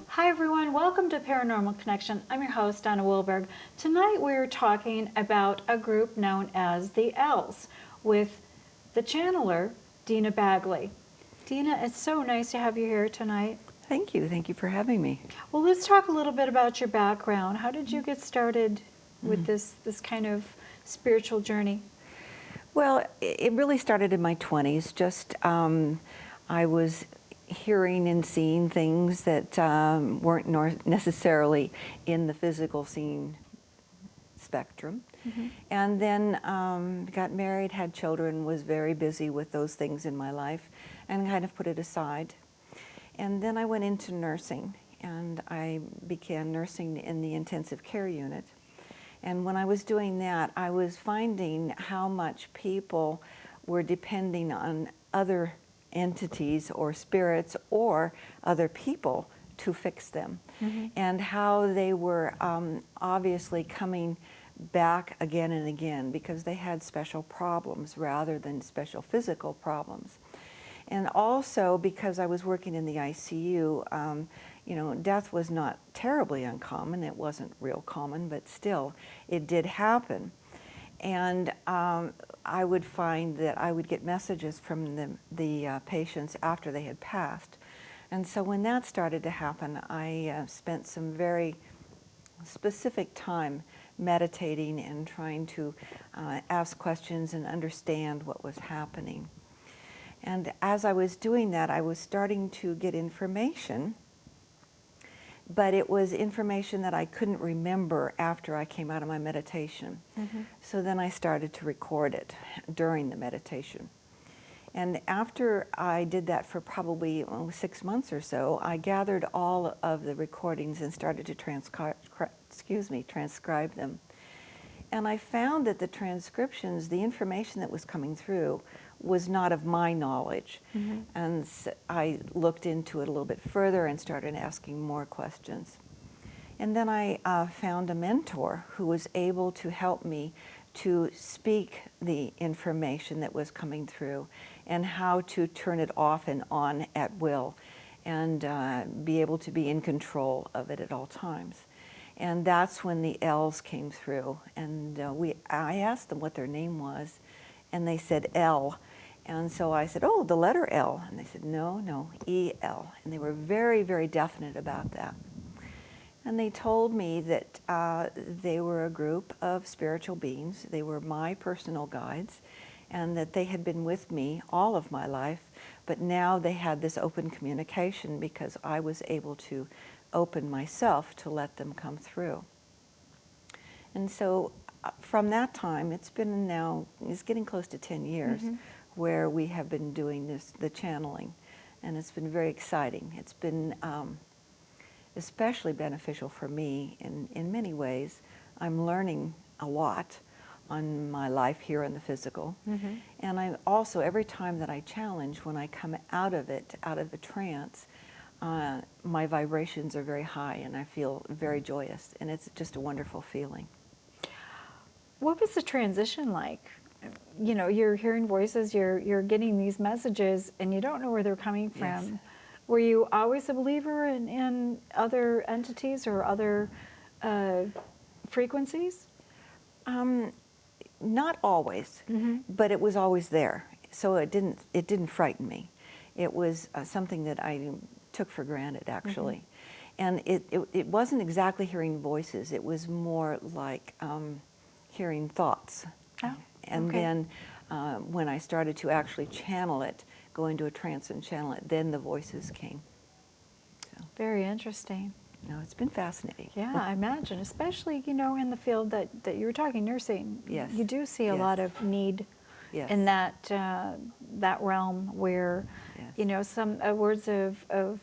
Hi everyone, welcome to Paranormal Connection. I'm your host, Donna Wilberg. Tonight we're talking about a group known as the L's with the channeler, Deana Bagley. Deana, it's so nice to have you here tonight. Thank you. Thank you for having me. Well, let's talk a little bit about your background. How did you get started with this kind of spiritual journey? Well, it really started in my 20s. I was hearing and seeing things that weren't necessarily in the physical scene spectrum. And then got married, had children, was very busy with those things in my life, and kind of put it aside. And then I went into nursing, and I began nursing in the intensive care unit. And when I was doing that, I was finding how much people were depending on other entities or spirits or other people to fix them, and how they were obviously coming back again and again because they had special problems rather than special physical problems. And also because I was working in the ICU, death was not terribly uncommon. It wasn't real common, but still, it did happen. And I would find that I would get messages from the patients after they had passed. And so when that started to happen, I spent some very specific time meditating and trying to ask questions and understand what was happening. And as I was doing that, I was starting to get information, but it was information that I couldn't remember after I came out of my meditation. So then I started to record it during the meditation. And after I did that for probably 6 months or so, I gathered all of the recordings and started to transcribe them. And I found that the transcriptions, the information that was coming through, was not of my knowledge. And I looked into it a little bit further and started asking more questions. And then I found a mentor who was able to help me to speak the information that was coming through and how to turn it off and on at will and be able to be in control of it at all times. And that's when the L's came through. And I asked them what their name was, and they said L. And so I said, oh, the letter L. And they said, no, E-L. And they were very, very definite about that. And they told me that they were a group of spiritual beings. They were my personal guides, and that they had been with me all of my life, but now they had this open communication because I was able to open myself to let them come through. And so from that time, it's getting close to 10 years where we have been doing the channeling, and it's been very exciting. It's been especially beneficial for me in many ways. I'm learning a lot on my life here in the physical. And I also, every time that I challenge, when I come out of it, out of the trance, my vibrations are very high and I feel very joyous, and it's just a wonderful feeling. What was the transition like? You know, you're hearing voices, you're getting these messages, and you don't know where they're coming from. Yes. Were you always a believer in other entities or other frequencies? Not always, but it was always there. So it didn't frighten me. It was something that I took for granted, actually. And it wasn't exactly hearing voices. It was more like hearing thoughts. Oh, and okay. then when I started to actually channel it, go into a trance and channel it, then the voices came. So, Very interesting. no, it's been fascinating. Yeah, I imagine, especially, you know, in the field that you were talking, nursing. Yes. You do see a Yes. lot of need Yes. in that realm where, Yes. you know, some words of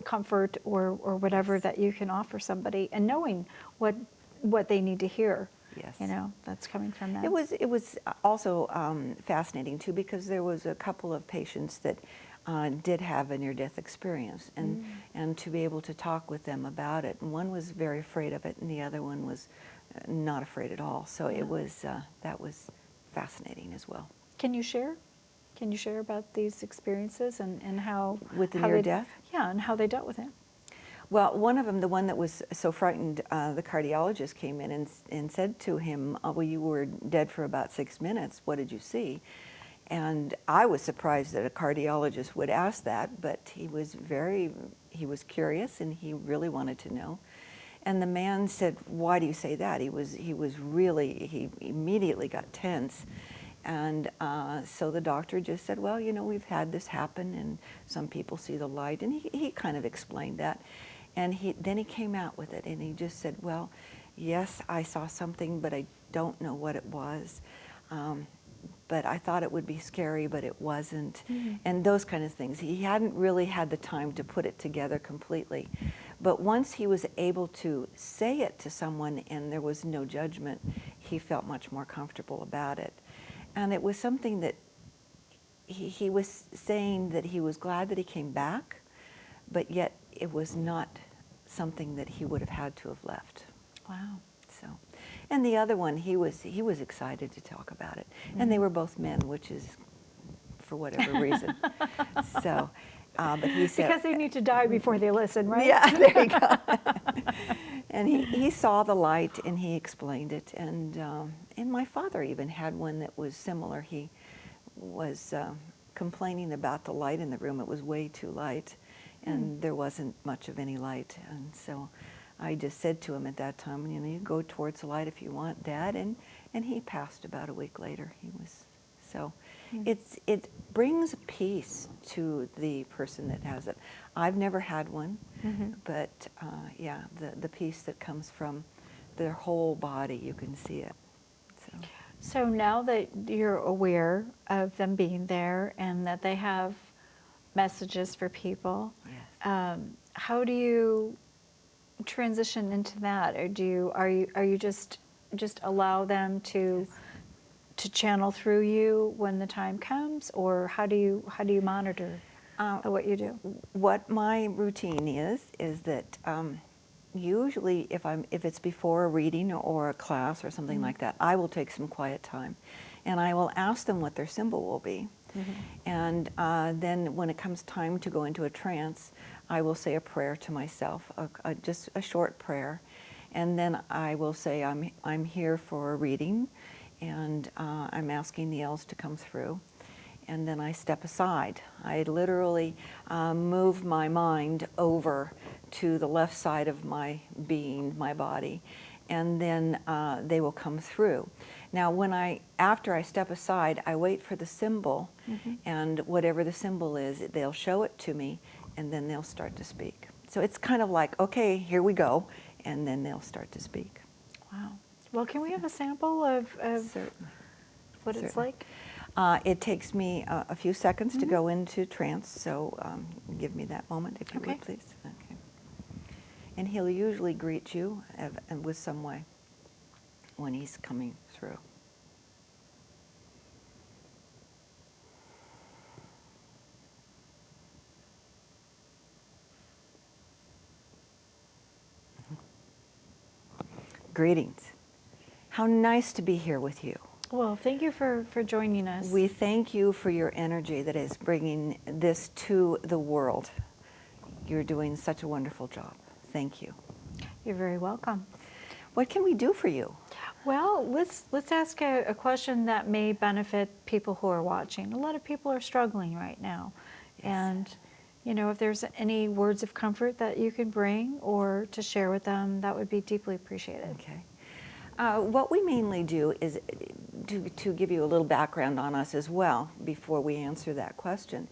comfort or whatever that you can offer somebody, and knowing what they need to hear. Yes. You know, that's coming from that. It was also fascinating too, because there was a couple of patients that did have a near-death experience, and to be able to talk with them about it. And one was very afraid of it, and the other one was not afraid at all. So it was that was fascinating as well. Can you share? Can you share about these experiences and how With the how near they, death? yeah, and how they dealt with it? Well, one of them, the one that was so frightened, the cardiologist came in and said to him, well, you were dead for about 6 minutes. What did you see? And I was surprised that a cardiologist would ask that, but he was curious and he really wanted to know. And the man said, why do you say that? He immediately got tense. And so the doctor just said, well, we've had this happen and some people see the light. And he kind of explained that. And then he came out with it and he just said, well, yes, I saw something, but I don't know what it was. But I thought it would be scary, but it wasn't. Mm-hmm. And those kind of things. He hadn't really had the time to put it together completely. But once he was able to say it to someone and there was no judgment, he felt much more comfortable about it. And it was something that he was saying that he was glad that he came back, but yet it was not something that he would have had to have left. Wow. So, and the other one, he was excited to talk about it, and they were both men, which is for whatever reason. So, but he said Because they need to die before they listen, right? Yeah, there you go. And he saw the light and he explained it, and my father even had one that was similar. He was complaining about the light in the room. It was way too light, and there wasn't much of any light, and so I just said to him at that time, you go towards the light if you want, Dad. And he passed about a week later. He was, so it brings peace to the person that has it. I've never had one, but yeah, the peace that comes from their whole body, you can see it. So now that you're aware of them being there and that they have messages for people, Yes. how do you transition into that, or are you just allow them to channel through you when the time comes, or how do you monitor what you do? What my routine is that usually if it's before a reading or a class or something like that, I will take some quiet time, and I will ask them what their symbol will be. And then when it comes time to go into a trance, I will say a prayer to myself, just a short prayer, and then I will say I'm here for a reading, and I'm asking the elves to come through, and then I step aside. I literally move my mind over to the left side of my being, my body, and then they will come through. Now, after I step aside, I wait for the symbol, and whatever the symbol is, they'll show it to me, and then they'll start to speak. So it's kind of like, okay, here we go, and then they'll start to speak. Wow. Well, can we have a sample of Certainly. what it's Certainly. like? It takes me a few seconds to go into trance, so give me that moment, if you would, please. Okay. And he'll usually greet you with some way when he's coming through. Greetings. How nice to be here with you. Well, thank you for joining us. We thank you for your energy that is bringing this to the world. You're doing such a wonderful job. Thank you. You're very welcome. What can we do for you? Well, let's ask a question that may benefit people who are watching. A lot of people are struggling right now. Yes. And, if there's any words of comfort that you can bring or to share with them, that would be deeply appreciated. Okay. What we mainly do is to give you a little background on us as well before we answer that question,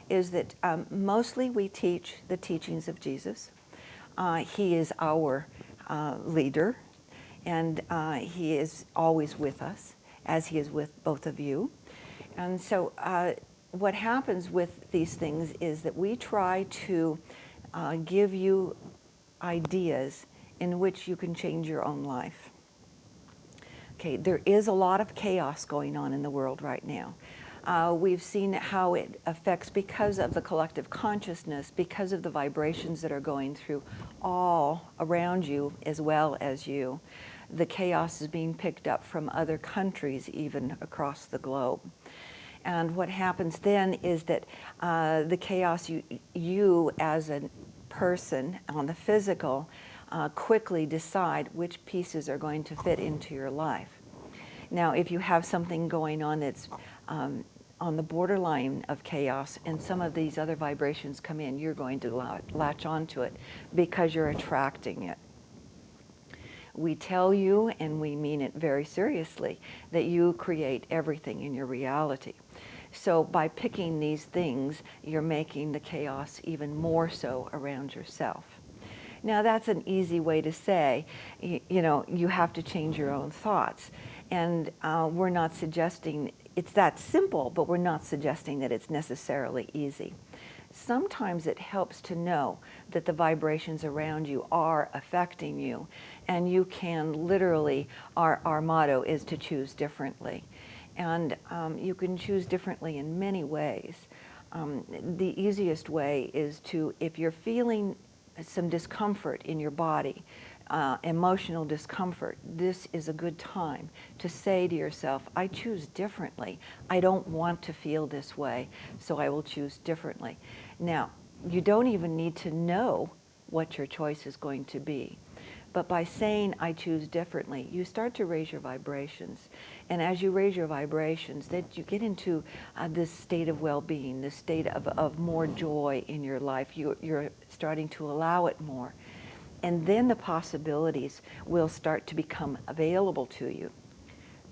is that mostly we teach the teachings of Jesus. He is our leader, and he is always with us, as he is with both of you. And so what happens with these things is that we try to give you ideas in which you can change your own life. Okay, there is a lot of chaos going on in the world right now. We've seen how it affects, because of the collective consciousness, because of the vibrations that are going through all around you as well as you. The chaos is being picked up from other countries, even across the globe. And what happens then is that the chaos, you as a person on the physical quickly decide which pieces are going to fit into your life. Now, if you have something going on that's on the borderline of chaos and some of these other vibrations come in, you're going to latch onto it because you're attracting it. We tell you, and we mean it very seriously, that you create everything in your reality. So by picking these things, you're making the chaos even more so around yourself. Now that's an easy way to say, you know, you have to change your own thoughts. And we're not suggesting it's that simple, but we're not suggesting that it's necessarily easy. Sometimes it helps to know that the vibrations around you are affecting you, and you can literally, our motto is to choose differently. And you can choose differently in many ways. The easiest way is to, if you're feeling some discomfort in your body, emotional discomfort, this is a good time to say to yourself, I choose differently. I don't want to feel this way, so I will choose differently. Now, you don't even need to know what your choice is going to be. But by saying, I choose differently, you start to raise your vibrations. And as you raise your vibrations, that you get into this state of well-being, this state of more joy in your life. You're starting to allow it more. And then the possibilities will start to become available to you.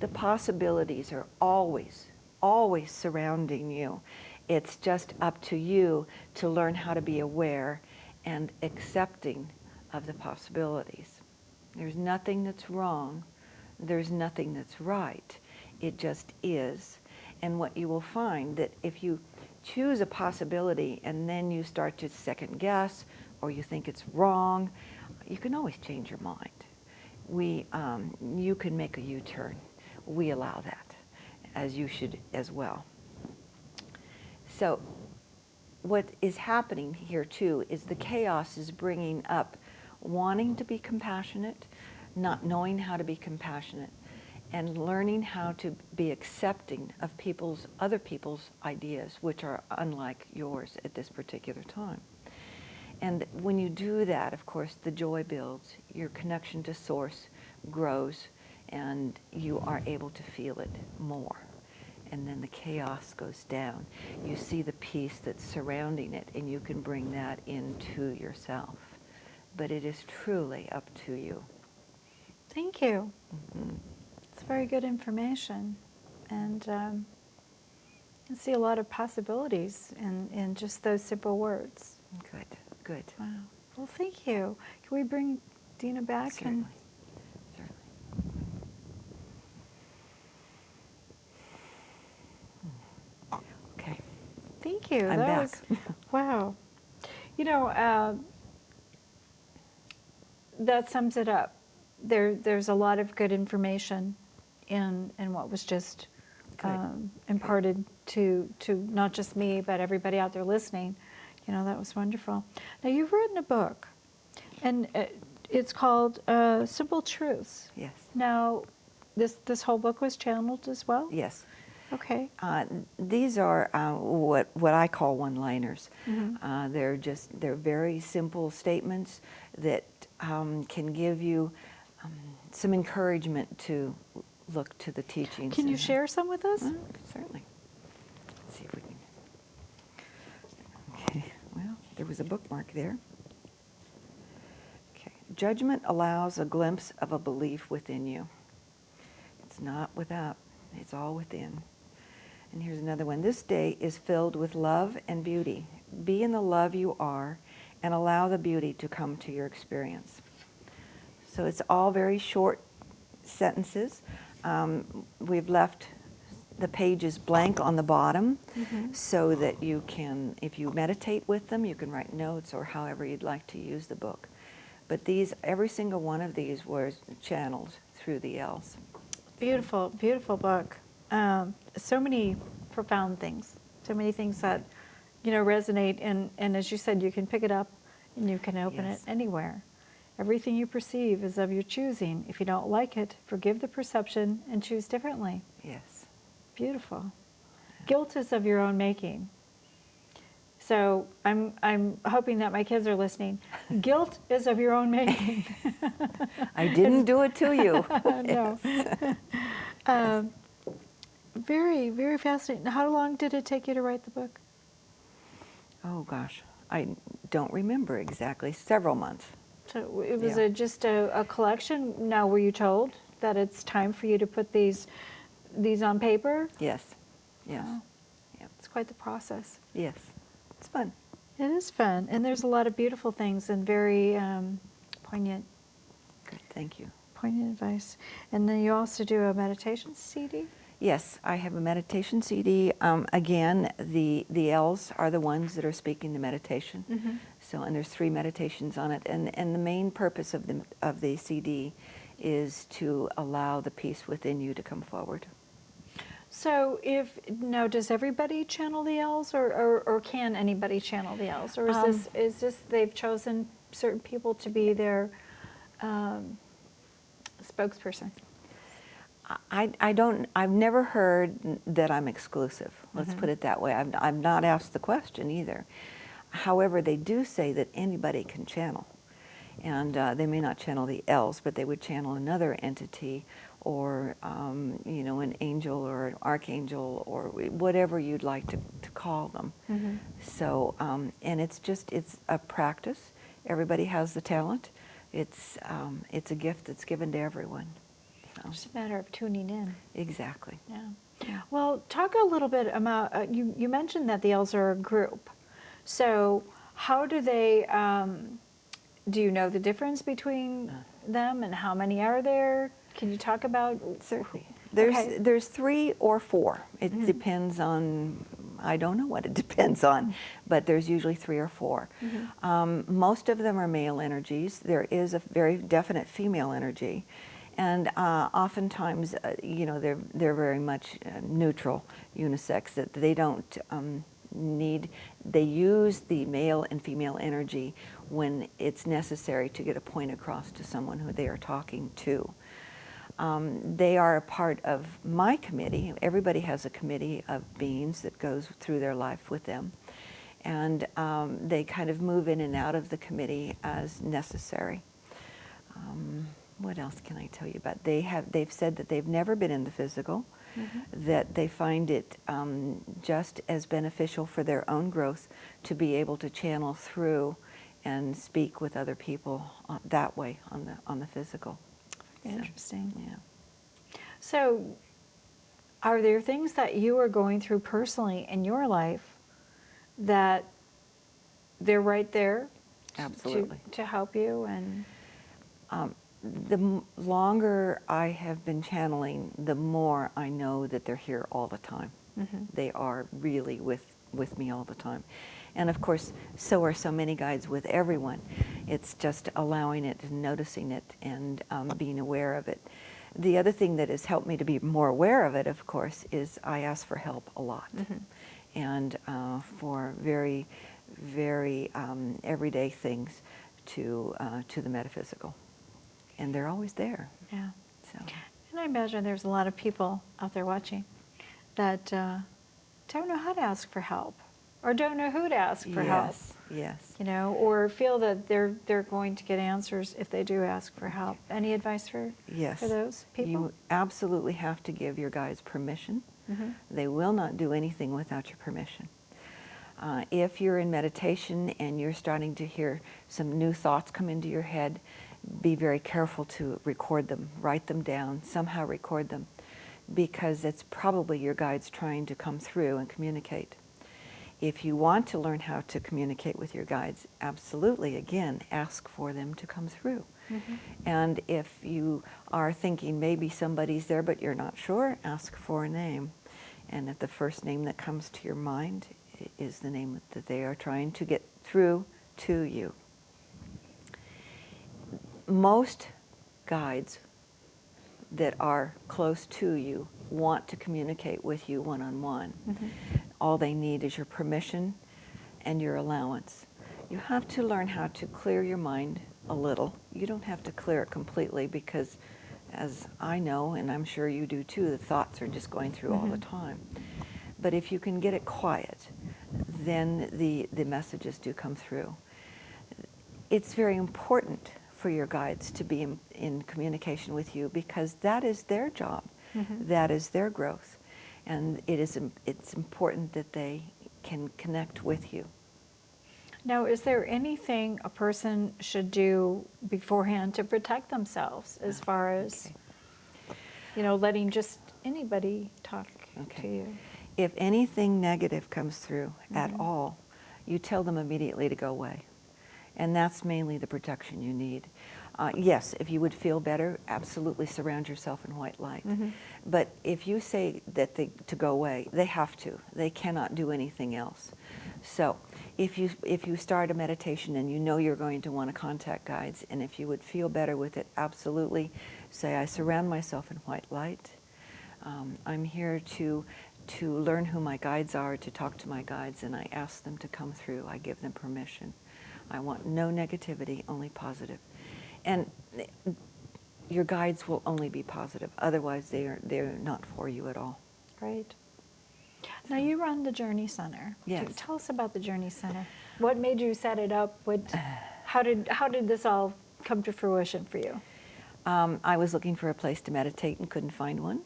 The possibilities are always, always surrounding you. It's just up to you to learn how to be aware and accepting of the possibilities. There's nothing that's wrong. There's nothing that's right. It just is. And what you will find that if you choose a possibility and then you start to second guess or you think it's wrong, you can always change your mind. You can make a U-turn. We allow that, as you should as well. So what is happening here too is the chaos is bringing up wanting to be compassionate, not knowing how to be compassionate, and learning how to be accepting of other people's ideas, which are unlike yours at this particular time. And when you do that, of course, the joy builds, your connection to Source grows, and you are able to feel it more. And then the chaos goes down. You see the peace that's surrounding it, and you can bring that into yourself. But it is truly up to you. Thank you. Mm-hmm. It's very good information. And I see a lot of possibilities in just those simple words. Good, good. Wow. Well, thank you. Can we bring Deana back? Certainly, certainly. Okay. Thank you. I'm That back. was, wow. You know, that sums it up. There's a lot of good information in what was just imparted to not just me, but everybody out there listening. You know, that was wonderful. Now, you've written a book, and it's called Simple Truths. Yes. Now, this whole book was channeled as well? Yes. Okay. These are what I call one-liners. Mm-hmm. They're very simple statements that can give you some encouragement to look to the teachings. Can you share some with us? Certainly. Let's see if we can. Okay. Well, there was a bookmark there. Okay. Judgment allows a glimpse of a belief within you. It's not without. It's all within. And here's another one. This day is filled with love and beauty. Be in the love you are and allow the beauty to come to your experience. So it's all very short sentences. We've left the pages blank on the bottom so that you can, if you meditate with them, you can write notes or however you'd like to use the book. But every single one of these was channeled through the L's. Beautiful, beautiful book. So many profound things, so many things that, you know, resonate. And as you said, you can pick it up and you can open it anywhere. Everything you perceive is of your choosing. If you don't like it, forgive the perception and choose differently. Yes. Beautiful. guilt is of your own making. So I'm hoping that my kids are listening. Guilt is of your own making. I didn't do it to you. No. Very, very fascinating. How long did it take you to write the book? Oh gosh, I don't remember exactly. Several months. So it was Yeah. just a collection. Now, were you told that it's time for you to put these on paper? Yes. Yes. Wow. Yep. It's quite the process. Yes. It's fun. It is fun, and there's a lot of beautiful things and very poignant Good. Thank you. advice. And then you also do a meditation CD? Yes, I have a meditation CD. Again, the L's are the ones that are speaking the meditation. Mm-hmm. So, and there's 3 meditations on it, and the main purpose of the CD is to allow the peace within you to come forward. So now does everybody channel the L's, or can anybody channel the L's? Or is this they've chosen certain people to be their spokesperson? I've never heard that I'm exclusive. Let's Mm-hmm. put it that way. I've not asked the question either. However, they do say that anybody can channel. And they may not channel the L's, but they would channel another entity, or an angel or an archangel, or whatever you'd like to call them. Mm-hmm. So, and it's a practice. Everybody has the talent. It's a gift that's given to everyone. So. It's just a matter of tuning in. Exactly. Yeah. Well, talk a little bit about, you mentioned that the L's are a group. So how do they, do you know the difference between them, and how many are there? Can you talk about? Certainly. Okay. There's 3 or 4. It Mm-hmm. depends on, I don't know what it depends on, but there's usually 3 or 4. Mm-hmm. Most of them are male energies. There is a very definite female energy. And oftentimes, they're very much neutral, unisex, that they don't they use the male and female energy when it's necessary to get a point across to someone who they are talking to. They are a part of my committee. Everybody has a committee of beings that goes through their life with them. And they kind of move in and out of the committee as necessary. What else can I tell you about? They've said that they've never been in the physical, Mm-hmm. that they find it just as beneficial for their own growth to be able to channel through and speak with other people that way on the physical. Interesting. So, yeah. So are there things that you are going through personally in your life that they're right there Absolutely. to help you? And The longer I have been channeling, the more I know that they're here all the time. mm-hmm. They are really with me all the time. And of course, so are so many guides with everyone. It's just allowing it and noticing it and being aware of it. The other thing that has helped me to be more aware of it, of course, is I ask for help a lot. Mm-hmm. And for very, very everyday things to the metaphysical. And they're always there. Yeah. So. And I imagine there's a lot of people out there watching that don't know how to ask for help, or don't know who to ask for help. Yes. Or feel that they're going to get answers if they do ask for help. Any advice for those people? You absolutely have to give your guides permission. Mm-hmm. They will not do anything without your permission. If you're in meditation and you're starting to hear some new thoughts come into your head, be very careful to record them, write them down, somehow record them, because it's probably your guides trying to come through and communicate. If you want to learn how to communicate with your guides, absolutely, again, ask for them to come through. Mm-hmm. And if you are thinking maybe somebody's there but you're not sure, ask for a name. And if the first name that comes to your mind is the name that they are trying to get through to you. Most guides that are close to you want to communicate with you one-on-one. Mm-hmm. All they need is your permission and your allowance. You have to learn how to clear your mind a little. You don't have to clear it completely, because as I know, and I'm sure you do too, the thoughts are just going through all the time. But if you can get it quiet, then the messages do come through. It's very important for your guides to be in communication with you, because that is their job. That is their growth. And it's important that they can connect with you. Now, is there anything a person should do beforehand to protect themselves, as far as, letting just anybody talk to you? If anything negative comes through at all, you tell them immediately to go away. And that's mainly the protection you need. Yes, if you would feel better, absolutely surround yourself in white light. But if you say that to go away, they have to. They cannot do anything else. So if you start a meditation and you know you're going to want to contact guides, and if you would feel better with it, absolutely say, I surround myself in white light. I'm here to learn who my guides are, to talk to my guides, and I ask them to come through. I give them permission. I want no negativity, only positive. And your guides will only be positive. Otherwise, they're not for you at all. Right. Now, you run the Journey Center. Yes. Tell us about the Journey Center. What made you set it up? How did this all come to fruition for you? I was looking for a place to meditate and couldn't find one.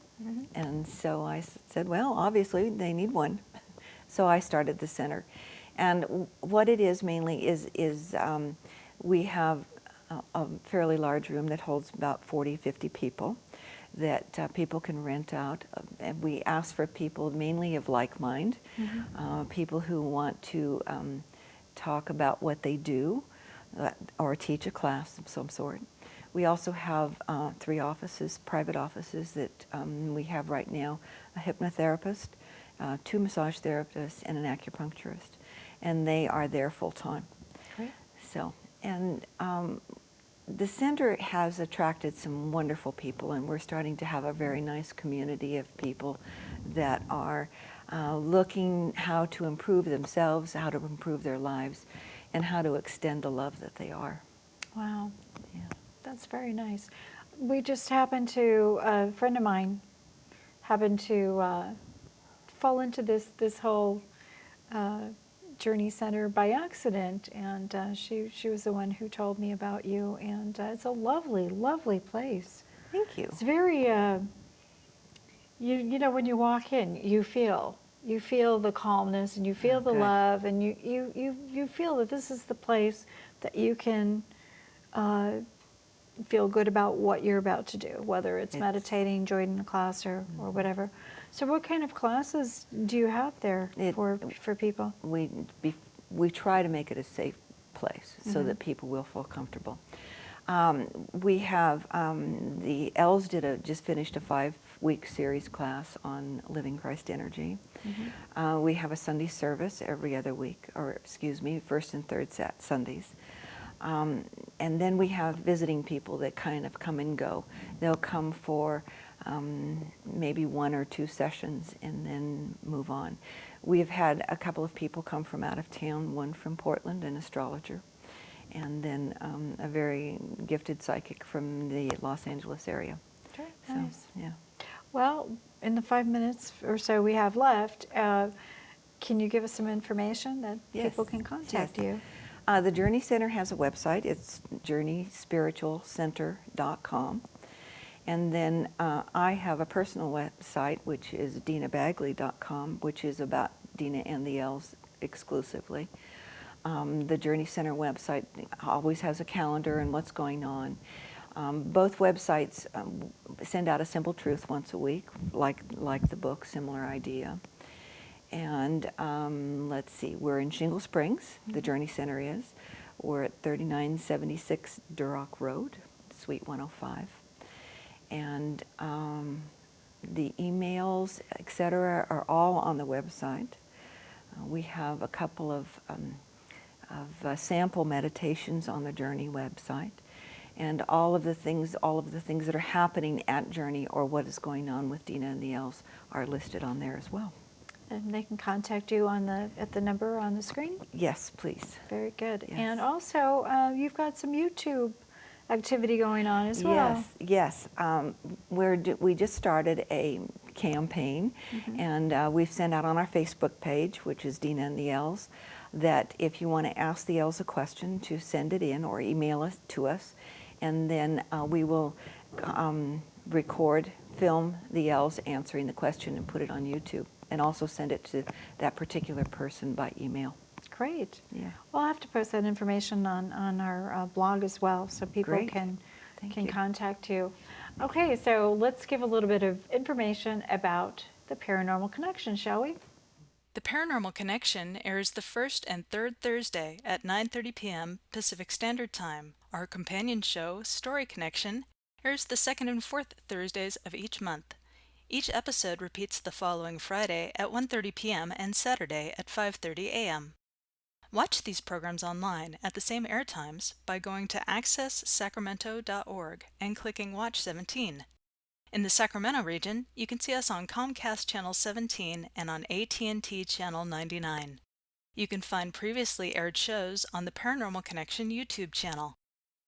And so I said, well, obviously they need one. So I started the center. And what it is mainly is we have a fairly large room that holds about 40, 50 people that people can rent out. And we ask for people mainly of like mind, people who want to talk about what they do or teach a class of some sort. We also have 3 offices, private offices that we have right now: a hypnotherapist, 2 massage therapists, and an acupuncturist. And they are there full time. Great. So, and the center has attracted some wonderful people, and we're starting to have a very nice community of people that are looking how to improve themselves, how to improve their lives, and how to extend the love that they are. Wow. Yeah. That's very nice. We just happened to, a friend of mine happened to fall into this whole Journey Center by accident, and she was the one who told me about you, and it's a lovely, lovely place. Thank you. It's very, you know, when you walk in, you feel the calmness, and you feel the good. love, and you feel that this is the place that you can feel good about what you're about to do, whether it's meditating, joining a class, or whatever. So what kind of classes do you have there for people? We try to make it a safe place so that people will feel comfortable. We have, the Els just finished a 5-week series class on living Christ energy. We have a Sunday service every other week, or excuse me, first and third Sundays. And then we have visiting people that kind of come and go. They'll come for maybe 1 or 2 sessions and then move on. We've had a couple of people come from out of town, one from Portland, an astrologer, and then a very gifted psychic from the Los Angeles area. Very So, nice. yeah. Well, in the 5 minutes or so we have left, can you give us some information that people can contact you? The Journey Center has a website. It's journeyspiritualcenter.com. And then I have a personal website, which is deanabagley.com, which is about Deana and the Els exclusively. The Journey Center website always has a calendar and what's going on. Both websites send out a simple truth once a week, like the book, similar idea. And let's see, we're in Shingle Springs, the Journey Center is. We're at 3976 Duroc Road, Suite 105. And the emails, etc., are all on the website. We have a couple of sample meditations on the Journey website. And all of the things that are happening at Journey, or what is going on with Deana and the Els, are listed on there as well. And they can contact you at the number on the screen? Yes, please. Very good. Yes. And also, you've got some YouTube activity going on as well. Yes, yes. We just started a campaign, and we've sent out on our Facebook page, which is Deana and the Elves, that if you want to ask the Elves a question, to send it in or email it to us, and then we will film the Elves answering the question and put it on YouTube, and also send it to that particular person by email. Great. Yeah. Well, I'll have to post that information on our blog as well, so people Great. can Thank you. contact you. Okay, so let's give a little bit of information about the Paranormal Connection, shall we? The Paranormal Connection airs the first and third Thursday at 9:30 p.m. Pacific Standard Time. Our companion show, Story Connection, airs the second and fourth Thursdays of each month. Each episode repeats the following Friday at 1:30 p.m. and Saturday at 5:30 a.m. Watch these programs online at the same air times by going to accesssacramento.org and clicking Watch 17. In the Sacramento region, you can see us on Comcast Channel 17 and on AT&T Channel 99. You can find previously aired shows on the Paranormal Connection YouTube channel.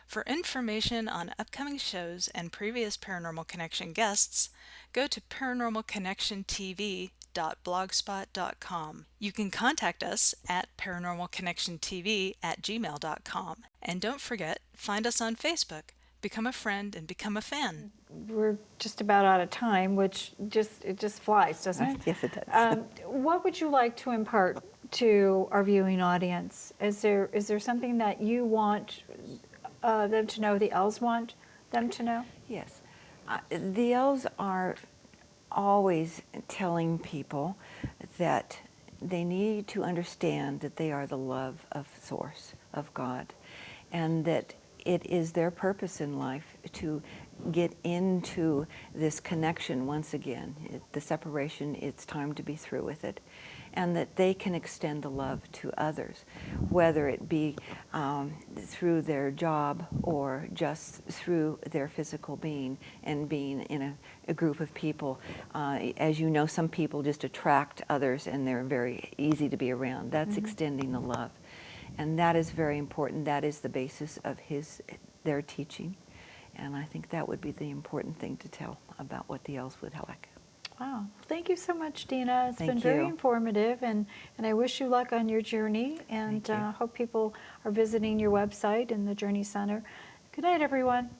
For information on upcoming shows and previous Paranormal Connection guests, go to paranormalconnectiontv.blogspot.com. You can contact us at paranormalconnectiontv@gmail.com. And don't forget, find us on Facebook. Become a friend and become a fan. We're just about out of time, which it just flies, doesn't it? Yes, it does. What would you like to impart to our viewing audience? Is there something that you want them to know, the Elves want them to know? Yes. The Elves are always telling people that they need to understand that they are the love of Source, of God, and that it is their purpose in life to get into this connection once again. The separation, it's time to be through with it. And that they can extend the love to others, whether it be through their job or just through their physical being and being in a group of people. As you know, some people just attract others and they're very easy to be around. That's extending the love. And that is very important. That is the basis of their teaching. And I think that would be the important thing to tell about what the Elves would like. Wow. Thank you so much, Deana. It's Thank been very you. informative, and I wish you luck on your journey, and Thank you. hope people are visiting your website and the Journey Center. Good night, everyone.